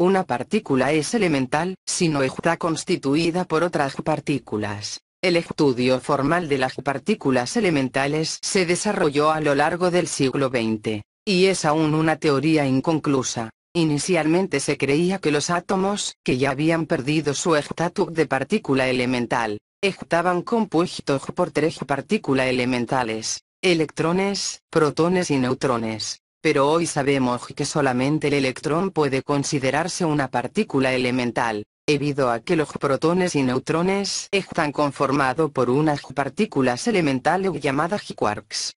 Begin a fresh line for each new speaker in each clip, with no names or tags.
Una partícula es elemental si no está constituida por otras partículas. El estudio formal de las partículas elementales se desarrolló a lo largo del siglo XX, y es aún una teoría inconclusa. Inicialmente se creía que los átomos, que ya habían perdido su estatus de partícula elemental, estaban compuestos por tres partículas elementales: electrones, protones y neutrones. Pero hoy sabemos que solamente el electrón puede considerarse una partícula elemental, debido a que los protones y neutrones están conformados por unas partículas elementales llamadas quarks.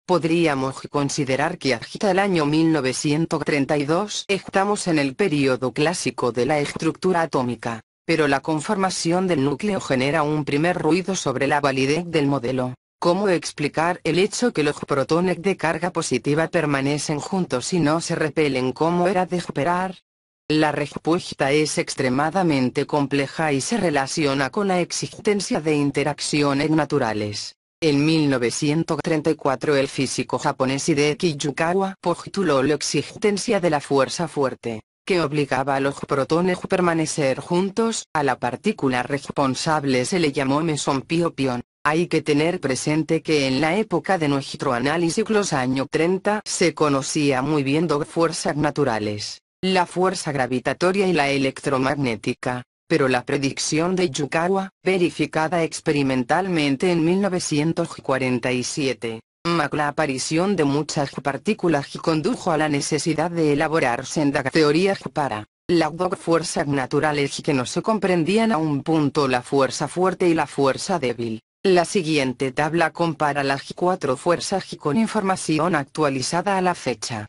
Podríamos considerar que hasta el año 1932 estamos en el período clásico de la estructura atómica, pero la conformación del núcleo genera un primer ruido sobre la validez del modelo. ¿Cómo explicar el hecho que los protones de carga positiva permanecen juntos y no se repelen como era de esperar? La respuesta es extremadamente compleja y se relaciona con la existencia de interacciones naturales. En 1934 el físico japonés Hideki Yukawa postuló la existencia de la fuerza fuerte, que obligaba a los protones a permanecer juntos. A la partícula responsable se le llamó mesón pio-pión. Hay que tener presente que en la época de nuestro análisis, los años 30, se conocía muy bien dos fuerzas naturales, la fuerza gravitatoria y la electromagnética, pero la predicción de Yukawa, verificada experimentalmente en 1947, la aparición de muchas partículas condujo a la necesidad de elaborar sendas teorías para las dos fuerzas naturales que no se comprendían a un punto: la fuerza fuerte y la fuerza débil. La siguiente tabla compara las cuatro fuerzas con información actualizada a la fecha.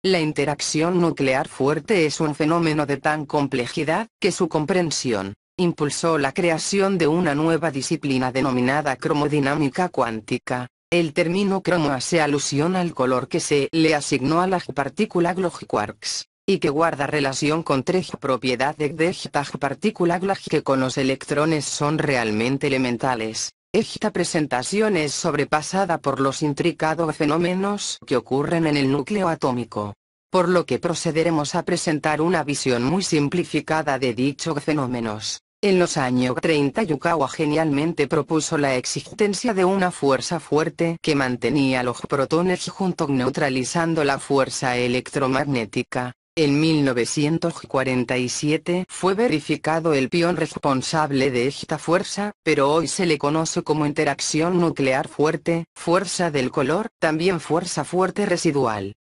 La interacción nuclear fuerte es un fenómeno de tan complejidad que su comprensión impulsó la creación de una nueva disciplina denominada cromodinámica cuántica. El término cromo hace alusión al color que se le asignó a las partículas, los quarks, y que guarda relación con tres propiedades de estas partículas que con los electrones son realmente elementales. Esta presentación es sobrepasada por los intrincados fenómenos que ocurren en el núcleo atómico, por lo que procederemos a presentar una visión muy simplificada de dichos fenómenos. En los años 30 Yukawa genialmente propuso la existencia de una fuerza fuerte que mantenía los protones juntos, neutralizando la fuerza electromagnética. En 1947 fue verificado el pión responsable de esta fuerza, pero hoy se le conoce como interacción nuclear fuerte, fuerza del color, también fuerza fuerte residual.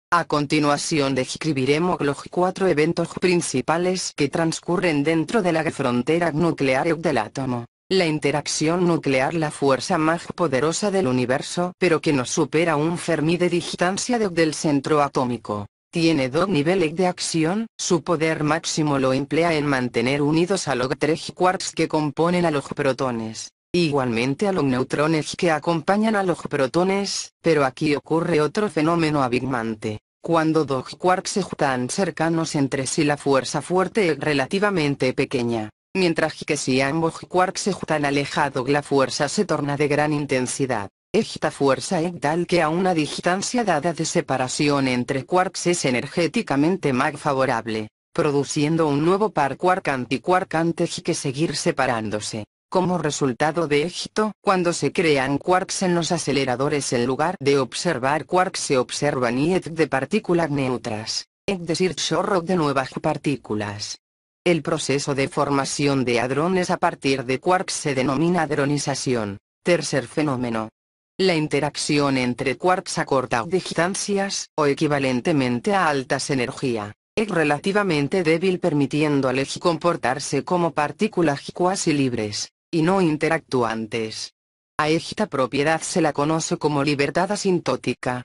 A continuación describiremos los cuatro eventos principales que transcurren dentro de la frontera nuclear del átomo. La interacción nuclear, la fuerza más poderosa del universo, pero que nos supera un Fermi de distancia desde el centro atómico. Tiene dos niveles de acción. Su poder máximo lo emplea en mantener unidos a los tres quarks que componen a los protones, igualmente a los neutrones que acompañan a los protones, pero aquí ocurre otro fenómeno abismante. Cuando dos quarks están cercanos entre sí, la fuerza fuerte es relativamente pequeña, mientras que si ambos quarks están alejados, la fuerza se torna de gran intensidad. Esta fuerza es tal que a una distancia dada de separación entre quarks es energéticamente más favorable, produciendo un nuevo par quark-antiquark antes que seguir separándose. Como resultado de esto, cuando se crean quarks en los aceleradores, en lugar de observar quarks se observan ions de partículas neutras, es decir, chorros de nuevas partículas. El proceso de formación de hadrones a partir de quarks se denomina hadronización. Tercer fenómeno: la interacción entre quarks a cortas distancias, o equivalentemente a altas energías, es relativamente débil, permitiendo al comportarse como partículas cuasi libres, y no interactuantes. A esta propiedad se la conoce como libertad asintótica.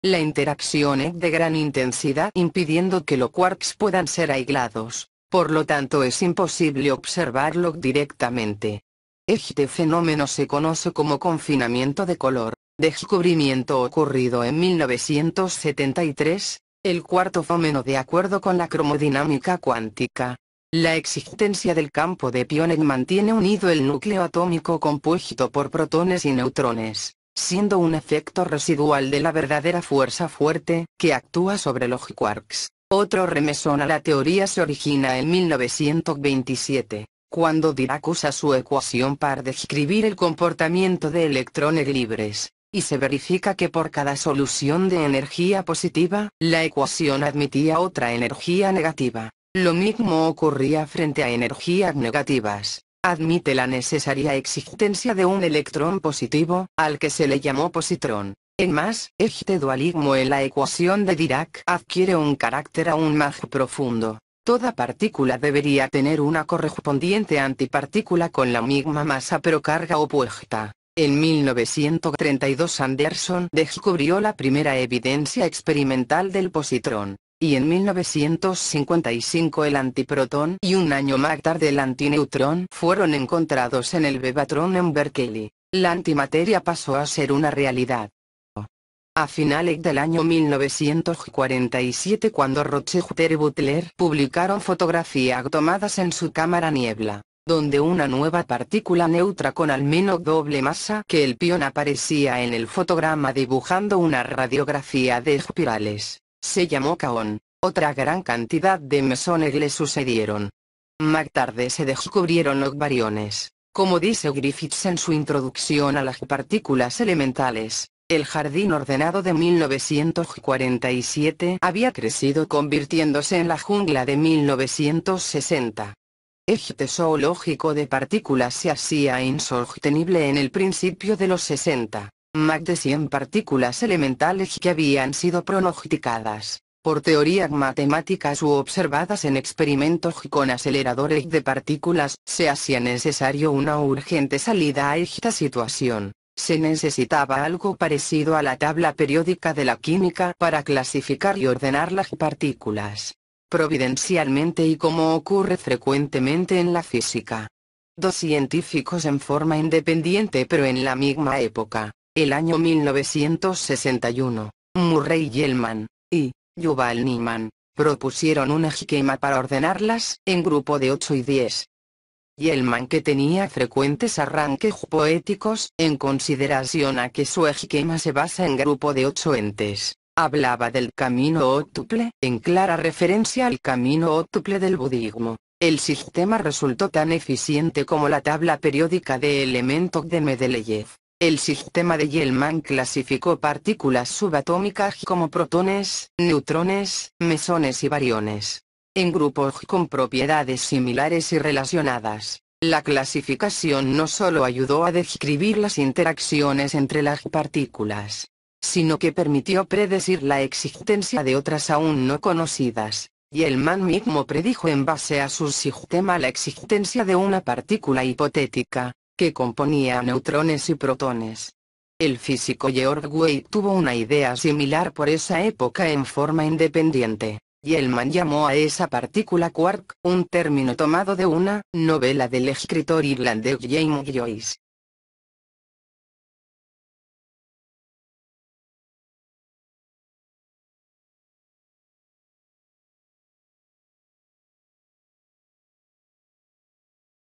La interacción es de gran intensidad, impidiendo que los quarks puedan ser aislados, por lo tanto es imposible observarlo directamente. Este fenómeno se conoce como confinamiento de color, descubrimiento ocurrido en 1973, el cuarto fenómeno de acuerdo con la cromodinámica cuántica. La existencia del campo de piones mantiene unido el núcleo atómico compuesto por protones y neutrones, siendo un efecto residual de la verdadera fuerza fuerte, que actúa sobre los quarks. Otro remesón a la teoría se origina en 1927, cuando Dirac usa su ecuación para describir el comportamiento de electrones libres, y se verifica que por cada solución de energía positiva, la ecuación admitía otra energía negativa. Lo mismo ocurría frente a energías negativas. Admite la necesaria existencia de un electrón positivo, al que se le llamó positrón. En más, este dualismo en la ecuación de Dirac adquiere un carácter aún más profundo. Toda partícula debería tener una correspondiente antipartícula con la misma masa pero carga opuesta. En 1932 Anderson descubrió la primera evidencia experimental del positrón, y en 1955 el antiprotón y un año más tarde el antineutrón fueron encontrados en el Bevatron en Berkeley. La antimateria pasó a ser una realidad. A finales del año 1947, cuando Rochester y Butler publicaron fotografías tomadas en su cámara niebla, donde una nueva partícula neutra con al menos doble masa que el pión aparecía en el fotograma dibujando una radiografía de espirales, se llamó kaon. Otra gran cantidad de mesones le sucedieron. Más tarde se descubrieron los bariones. Como dice Griffiths en su introducción a las partículas elementales, el jardín ordenado de 1947 había crecido convirtiéndose en la jungla de 1960. Este zoológico de partículas se hacía insostenible en el principio de los 60. Más de 100 partículas elementales que habían sido pronosticadas, por teorías matemáticas u observadas en experimentos con aceleradores de partículas, se hacía necesario una urgente salida a esta situación. Se necesitaba algo parecido a la tabla periódica de la química para clasificar y ordenar las partículas. Providencialmente y como ocurre frecuentemente en la física. Dos científicos en forma independiente pero en la misma época, el año 1961, Murray Gell-Mann y Yuval Niemann, propusieron un esquema para ordenarlas en grupo de 8 y 10. Gell-Mann, que tenía frecuentes arranques poéticos, en consideración a que su esquema se basa en grupo de 8 entes, hablaba del camino ótuple, en clara referencia al camino ótuple del budismo. El sistema resultó tan eficiente como la tabla periódica de elementos de Mendeleev. El sistema de Gell-Mann clasificó partículas subatómicas como protones, neutrones, mesones y bariones, en grupos con propiedades similares y relacionadas. La clasificación no solo ayudó a describir las interacciones entre las partículas, sino que permitió predecir la existencia de otras aún no conocidas. Gell-Mann mismo predijo en base a su sistema la existencia de una partícula hipotética, que componía neutrones y protones. El físico Georg Wade tuvo una idea similar por esa época en forma independiente. Gell-Mann llamó a esa partícula quark, un término tomado de una novela del escritor irlandés James Joyce.